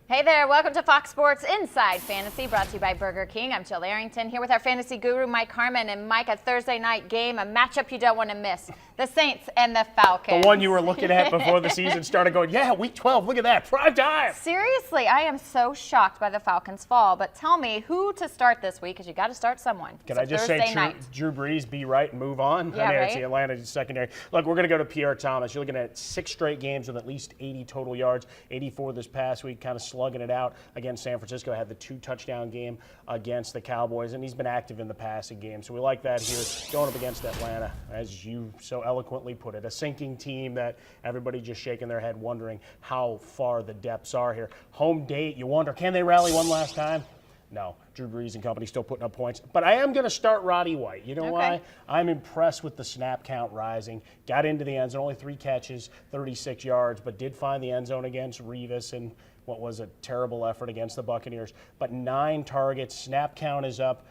Hey there, welcome to Fox Sports Inside Fantasy, brought to you by Burger King. I'm Jill Arrington here with our fantasy guru, Mike Harmon. And Mike, a Thursday night game, a matchup you don't want to miss. The Saints and the Falcons. The one you were looking at before the season started going, yeah, week 12, look at that, prime time. Seriously, I am so shocked by the Falcons' fall. But tell me who to start this week, because you got to start someone. Can I just say Drew Brees, be right and move on? Yeah, It's the Atlanta secondary. Look, we're going to go to Pierre Thomas. You're looking at 6 straight games with at least 80 total yards, 84 this past week, kind of slugging it out against San Francisco. Had the 2-touchdown game against the Cowboys, and he's been active in the passing game. So we like that here. Going up against Atlanta, as you so eloquently put it, a sinking team that everybody just shaking their head wondering how far the depths are here. Home date, you wonder, can they rally one last time? No, Drew Brees and company still putting up points. But I am going to start Roddy White. You know why? I'm impressed with the snap count rising. Got into the end zone, only 3 catches, 36 yards, but did find the end zone against Revis and what was a terrible effort against the Buccaneers. But 9 targets, snap count is up.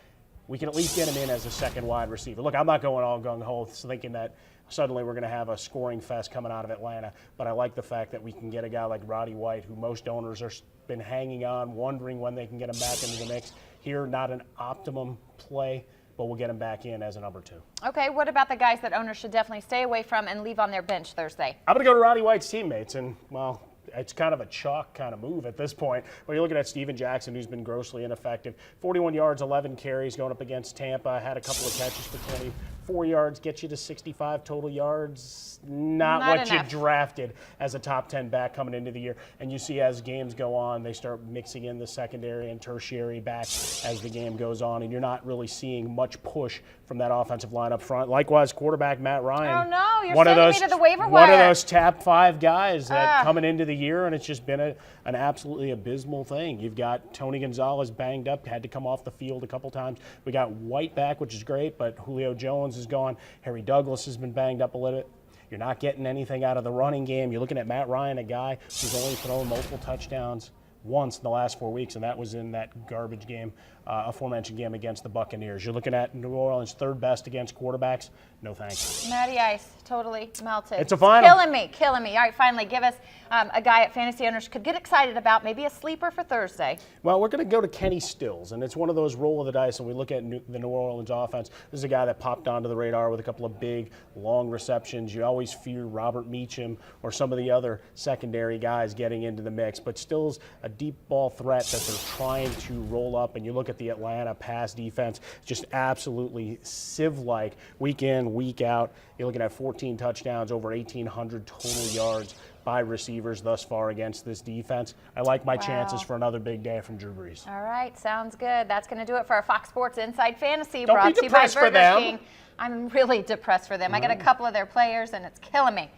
We can at least get him in as a second wide receiver. Look, I'm not going all gung-ho thinking that suddenly we're going to have a scoring fest coming out of Atlanta, but I like the fact that we can get a guy like Roddy White, who most owners are been hanging on, wondering when they can get him back into the mix. Here, not an optimum play, but we'll get him back in as a number 2. Okay, what about the guys that owners should definitely stay away from and leave on their bench Thursday? I'm going to go to Roddy White's teammates, and, well, it's kind of a chalk kind of move at this point. But you're looking at Steven Jackson, who's been grossly ineffective. 41 yards, 11 carries going up against Tampa. Had a couple of catches for 24 yards, get you to 65 total yards. Not what enough. You drafted as a top 10 back coming into the year. And you see as games go on, they start mixing in the secondary and tertiary back as the game goes on. And you're not really seeing much push from that offensive line up front. Likewise, quarterback Matt Ryan. Oh, no, you're sending me to the waiver wire. One of those top 5 guys that coming into the year, and it's just been an absolutely abysmal thing. You've got Tony Gonzalez banged up, had to come off the field a couple times. We got White back, which is great, but Julio Jones is gone. Harry Douglas has been banged up a little bit. You're not getting anything out of the running game. You're looking at Matt Ryan, a guy who's only thrown multiple touchdowns once in the last 4 weeks, and that was in that garbage game, aforementioned game against the Buccaneers. You're looking at New Orleans' 3rd best against quarterbacks. No thanks. Matty Ice, totally melted. It's a final. Killing me. All right, finally, give us a guy at fantasy owners could get excited about, maybe a sleeper for Thursday. Well, we're going to go to Kenny Stills, and it's one of those roll of the dice, and we look at the New Orleans offense. This is a guy that popped onto the radar with a couple of big, long receptions. You always fear Robert Meacham or some of the other secondary guys getting into the mix, but Stills, a deep ball threat that they're trying to roll up, and you look at the Atlanta pass defense, just absolutely sieve-like week in, week out. You're looking at 14 touchdowns, over 1,800 total yards by receivers thus far against this defense. I like my chances for another big day from Drew Brees. All right, sounds good. That's going to do it for our Fox Sports Inside Fantasy, Don't brought be to you by depressed for Burger them. King. I'm really depressed for them. I got a couple of their players, and it's killing me.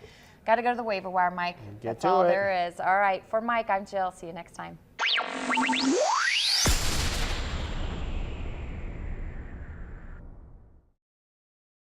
Got to go to the waiver wire, Mike. That's all there is. All right, for Mike, I'm Jill. See you next time.